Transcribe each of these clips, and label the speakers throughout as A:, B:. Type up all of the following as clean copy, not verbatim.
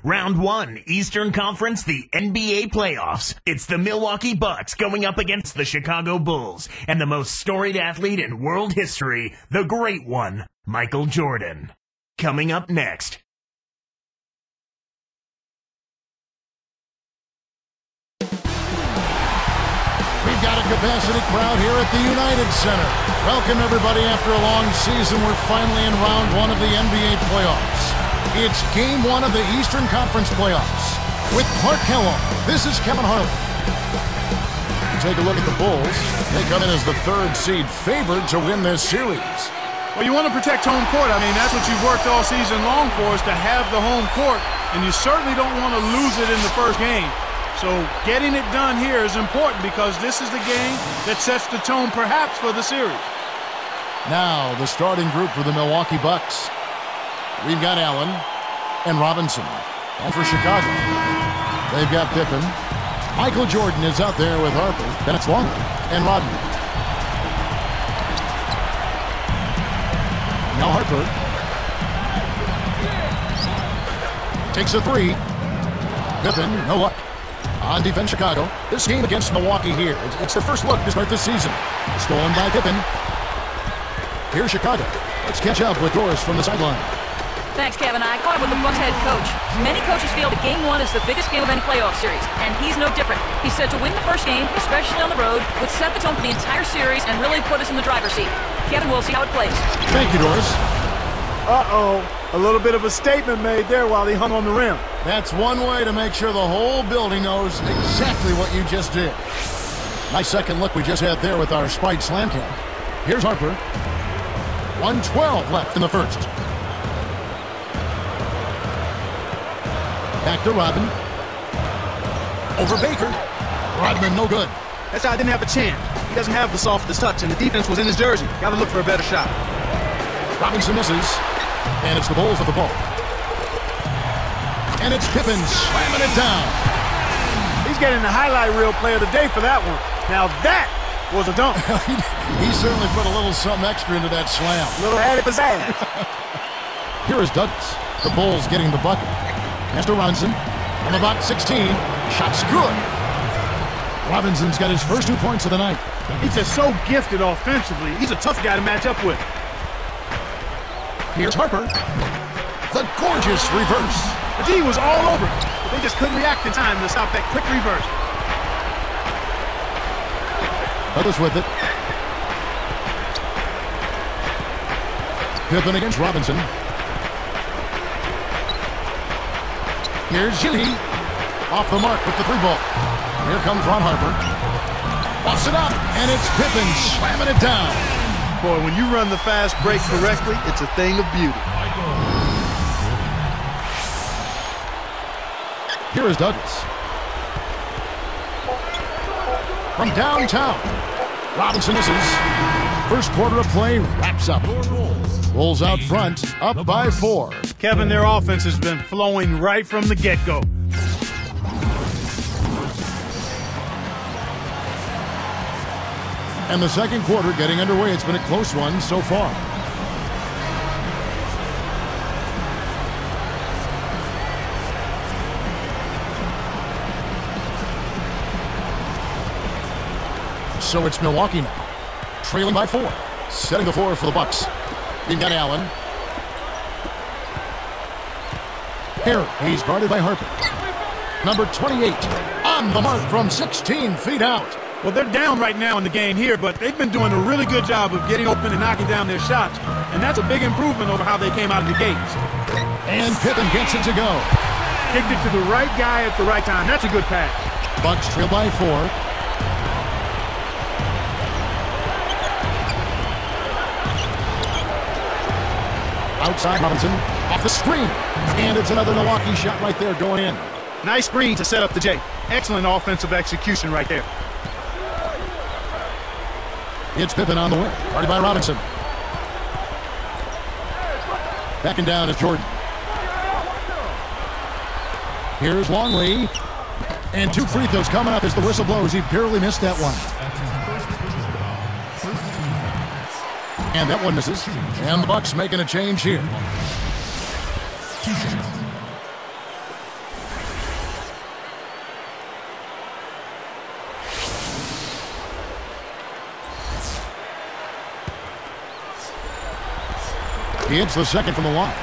A: Round 1, Eastern Conference, the NBA playoffs. It's the Milwaukee Bucks going up against the Chicago Bulls and the most storied athlete in world history, the great one, Michael Jordan. Coming up next.
B: We've got a capacity crowd here at the United Center. Welcome, everybody. After a long season, we're finally in round 1 of the NBA playoffs. It's game 1 of the Eastern Conference playoffs. With Clark Kellogg, this is Kevin Harlan. Take a look at the Bulls. They come in as the 3rd seed, favored to win this series.
C: Well, you want to protect home court. I mean, that's what you've worked all season long for, is to have the home court, and you certainly don't want to lose it in the first game. So getting it done here is important because this is the game that sets the tone perhaps for the series.
B: Now, the starting group for the Milwaukee Bucks. We've got Allen and Robinson. And for Chicago, they've got Pippen. Michael Jordan is out there with Harper. Then it's Longley and Rodman. Now Harper takes a 3. Pippen, no luck. On defense, Chicago. This game against Milwaukee here, it's their first look to start this season. Stolen by Pippen. Here's Chicago. Let's catch up with Doris from the sideline.
D: Thanks, Kevin. I caught up with the Bucks head coach. Many coaches feel that Game 1 is the biggest game of any playoff series, and he's no different. He said to win the first game, especially on the road, would set the tone for the entire series and really put us in the driver's seat. Kevin, we'll see how it plays.
B: Thank you, Doris.
C: Uh-oh. A little bit of a statement made there while he hung on the rim.
B: That's one way to make sure the whole building knows exactly what you just did. Nice second look we just had there with our spiked slam cam. Here's Harper. 1:12 left in the first. Back to Rodman. Over Baker. Rodman, no good.
E: That shot didn't have a chance. He doesn't have the softest touch, and the defense was in his jersey. Got to look for a better shot.
B: Robinson misses. And it's the Bulls with the ball. And it's Pippen slamming it down.
C: He's getting the highlight reel player of the day for that one. Now that was a dunk.
B: He certainly put a little something extra into that slam.
C: A little added pizzazz.
B: Here is Douglas. The Bulls getting the bucket. Master Robinson on the box 16. Shot's good. Robinson's got his first 2 points of the night.
C: He's just so gifted offensively. He's a tough guy to match up with.
B: Here's Harper. The gorgeous reverse.
C: The D was all over him, but they just couldn't react in time to stop that quick reverse.
B: Douglas with it. Pippen against Robinson. Here's Gilly. Off the mark with the 3 ball. Here comes Ron Harper. Busts it up, and it's Pippen slamming it down.
E: Boy, when you run the fast break correctly, it's a thing of beauty.
B: Here is Douglas. From downtown, Robinson misses. First quarter of play wraps up. Bulls out front, up by 4.
C: Kevin, their offense has been flowing right from the get-go.
B: And the second quarter getting underway. It's been a close one so far. So it's Milwaukee now, trailing by 4, setting the floor for the Bucks. You've got Allen. Here, he's guarded by Harper. Number 28, on the mark from 16 feet out.
C: Well, they're down right now in the game here, but they've been doing a really good job of getting open and knocking down their shots, and that's a big improvement over how they came out of the gates.
B: And Pippen gets it to go.
C: Kicked it to the right guy at the right time. That's a good pass.
B: Bucks trail by 4. Outside Robinson, off the screen, and it's another Milwaukee shot right there going in.
C: Nice screen to set up the J. Excellent offensive execution right there.
B: It's Pippen on the wing, guarded by Robinson. Backing down is Jordan. Here's Longley, and 2 free throws coming up as the whistle blows. He barely missed that one. And that one misses. And the Bucks making a change here. He hits the second from the line.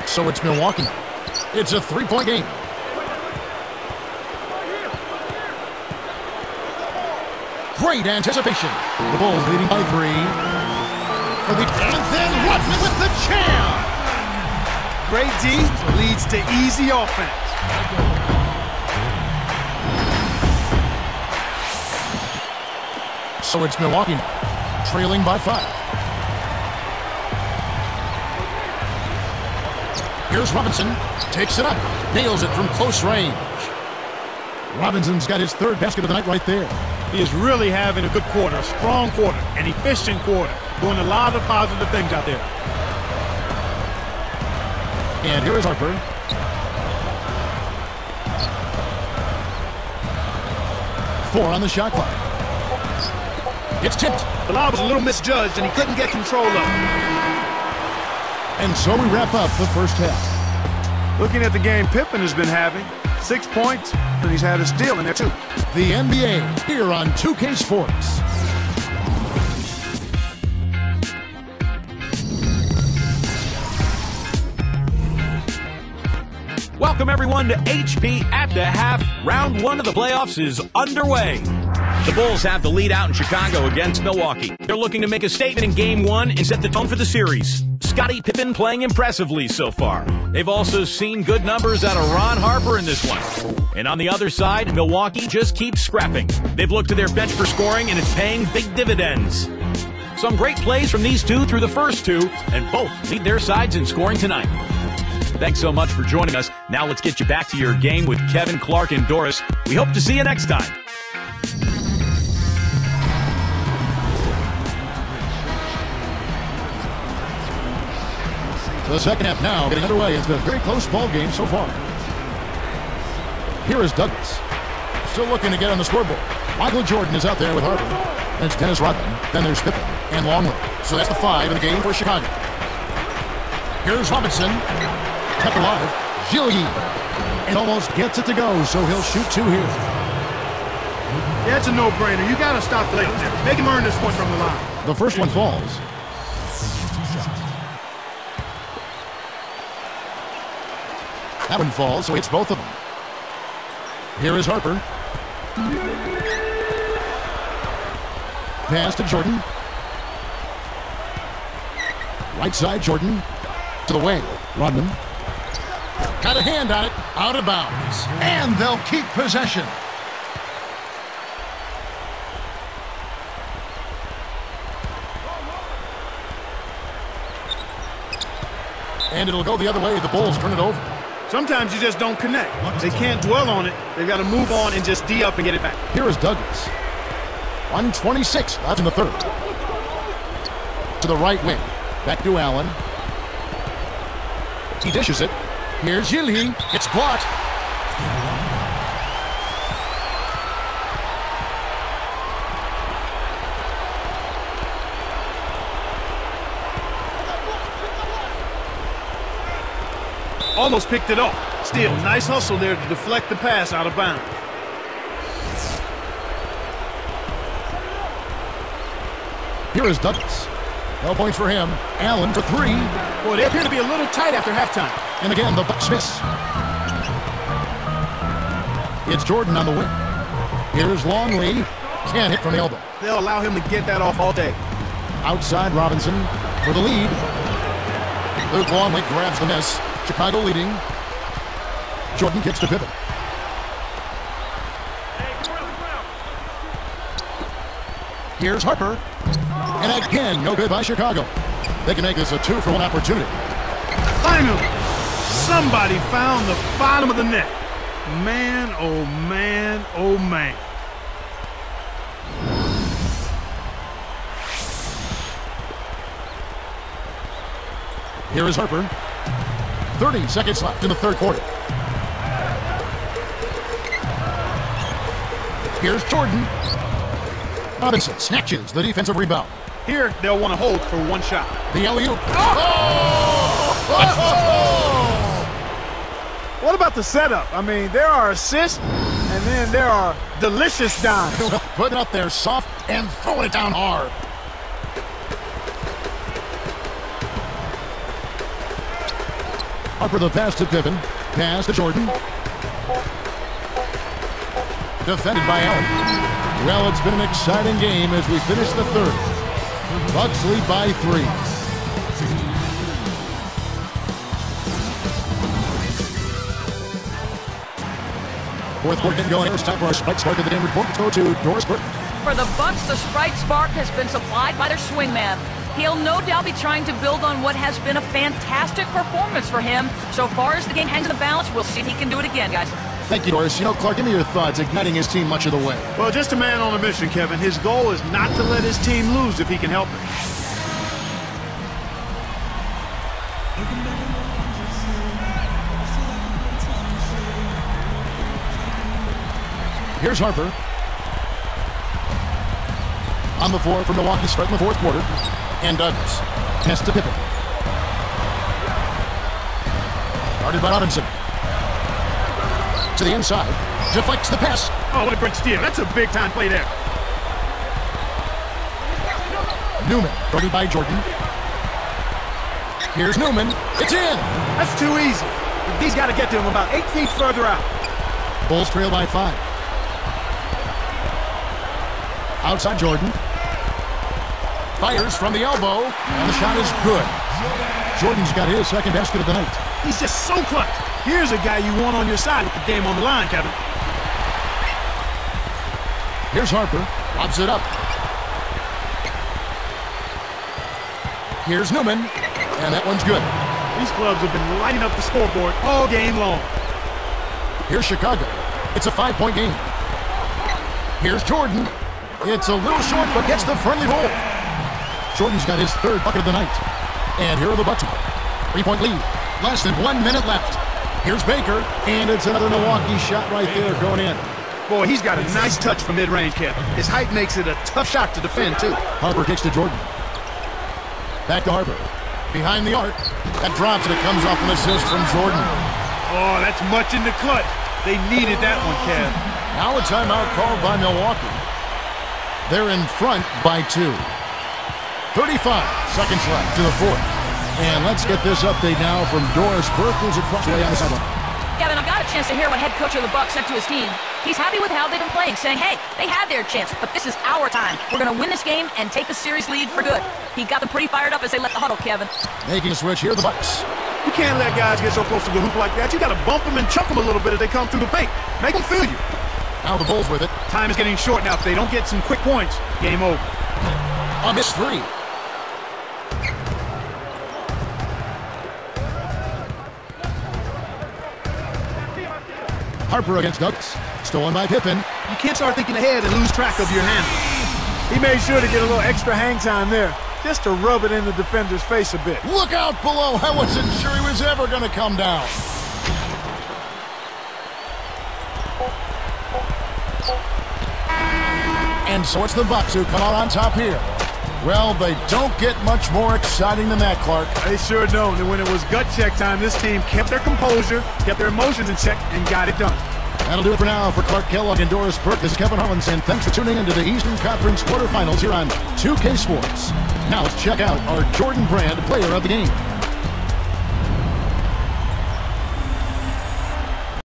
B: So it's Milwaukee. It's a 3-point game. Great anticipation. The Bulls leading by 3. And then Rodman with the jam.
C: Great D leads to easy offense.
B: So it's Milwaukee now, trailing by 5. Here's Robinson, takes it up, nails it from close range. Robinson's got his 3rd basket of the night right there.
C: He is really having a good quarter, a strong quarter, an efficient quarter, doing a lot of positive things out there.
B: And here is Harper. Four on the shot clock. It's tipped.
E: The lob was a little misjudged, and he couldn't get control of it.
B: And so we wrap up the first half.
C: Looking at the game Pippen has been having, 6 points, and he's had a steal in there too.
B: The NBA here on 2K Sports.
F: Welcome everyone to HP at the half. Round 1 of the playoffs is underway. The Bulls have the lead out in Chicago against Milwaukee. They're looking to make a statement in Game 1 and set the tone for the series. Scottie Pippen playing impressively so far. They've also seen good numbers out of Ron Harper in this one. And on the other side, Milwaukee just keeps scrapping. They've looked to their bench for scoring, and it's paying big dividends. Some great plays from these two through the first 2, and both lead their sides in scoring tonight. Thanks so much for joining us. Now let's get you back to your game with Kevin, Clark, and Doris. We hope to see you next time.
B: The second half now getting underway. It's been a very close ball game so far. Here is Douglas. Still looking to get on the scoreboard. Michael Jordan is out there with Harper. That's Dennis Rodman. Then there's Pippen and Longley. So that's the 5 in the game for Chicago. Here's Robinson. Kept alive. Gilly. And almost gets it to go, so he'll shoot 2 here.
C: Yeah, it's a no-brainer. You got to stop the late. Make him earn this one from the line.
B: The first one falls. That one falls, so it's both of them. Here is Harper. Pass to Jordan. Right side, Jordan. To the wing. Rodman. Got a hand on it. Out of bounds. And they'll keep possession. And it'll go the other way. The Bulls turn it over.
C: Sometimes you just don't connect. They can't dwell on it. They've got to move on and just D up and get it back.
B: Here is Douglas. 1:26 left in the third. To the right wing. Back to Allen. He dishes it. Here's Gilly. It's blocked.
C: Almost picked it off. Still, nice hustle there to deflect the pass out of bounds.
B: Here is Douglas. No points for him. Allen for 3.
C: Boy, they appear to be a little tight after halftime.
B: And again, the Bucks miss. It's Jordan on the wing. Here's Longley. Can't hit from the elbow.
C: They'll allow him to get that off all day.
B: Outside Robinson for the lead. Luke Longley grabs the miss. Chicago leading. Jordan gets to Pippen. Here's Harper. And again, no good by Chicago. They can make this a 2-for-1 opportunity.
C: Finally, somebody found the bottom of the net. Man, oh man, oh man.
B: Here is Harper. 30 seconds left in the third quarter. Here's Jordan. Robinson snatches the defensive rebound.
C: Here, they'll want to hold for one shot.
B: The alley-oop. Oh!
C: What about the setup? I mean, there are assists, and then there are delicious dimes.
B: Putting it up there soft and throwing it down hard. Harper the pass to Pippen. Pass to Jordan. Defended by Allen. Well, it's been an exciting game as we finish the third. Bucks lead by 3. Fourth quarter going. It's time for our Sprite Spark of the game report. Let's go to Doris Burke.
D: For the Bucks, the Sprite Spark has been supplied by their swingman. He'll no doubt be trying to build on what has been a fantastic performance for him. So far as the game hangs in the balance, we'll see if he can do it again, guys.
B: Thank you, Doris. You know, Clark, give me your thoughts igniting his team much of the way.
C: Well, just a man on a mission, Kevin. His goal is not to let his team lose if he can help it.
B: Here's Harper. On the floor for Milwaukee, starting the fourth quarter. And Douglas. Pass to Pippen. Guarded by Robinson. To the inside. Deflects the pass.
C: Oh, what a great steal. That's a big-time play there.
B: Newman. Guarded by Jordan. Here's Newman. It's in.
C: That's too easy. He's got to get to him about 8 feet further out.
B: Bulls trail by 5. Outside Jordan. Fires from the elbow, and the shot is good. Jordan's got his second basket of the night.
C: He's just so clutch. Here's a guy you want on your side with the game on the line, Kevin.
B: Here's Harper. Lobs it up. Here's Newman, and that one's good.
C: These clubs have been lighting up the scoreboard all game long.
B: Here's Chicago. It's a 5-point game. Here's Jordan. It's a little short, but gets the friendly roll. Jordan's got his third bucket of the night. And here are the Bucks. 3-point lead. Less than 1 minute left. Here's Baker, and it's another Milwaukee shot right there going in.
C: Boy, he's got a nice touch from mid-range, Kevin. His height makes it a tough shot to defend, too.
B: Harper kicks to Jordan. Back to Harper. Behind the arc. That drops, and it comes off an assist from Jordan.
C: Oh, that's much in the clutch. They needed that one, Kev.
B: Now a timeout called by Milwaukee. They're in front by 2. 35 seconds left to the fourth. And let's get this update now from Doris Burke, who's across the way on the sideline.
D: Kevin, I got a chance to hear what head coach of the Bucks said to his team. He's happy with how they've been playing, saying, hey, they had their chance, but this is our time. We're going to win this game and take the series lead for good. He got them pretty fired up as they left the huddle, Kevin.
B: Making a switch, here are the Bucks.
C: You can't let guys get so close to the hoop like that. You got to bump them and chuck them a little bit as they come through the paint. Make them feel you.
B: Now the Bulls with it.
C: Time is getting short now. If they don't get some quick points, game over.
B: A missed 3. Harper against Douglas. Stolen by Pippen.
C: You can't start thinking ahead and lose track of your handle. He made sure to get a little extra hang time there, just to rub it in the defender's face a bit.
B: Look out below. I wasn't sure he was ever going to come down. And so it's the Bucks who come out on top here. Well, they don't get much more exciting than that, Clark.
C: They sure don't. And when it was gut check time, this team kept their composure, kept their emotions in check, and got it done.
B: That'll do it for now. For Clark Kellogg and Doris Burke, this is Kevin Harlan. Thanks for tuning into the Eastern Conference quarterfinals here on 2K Sports. Now let's check out our Jordan Brand player of the game.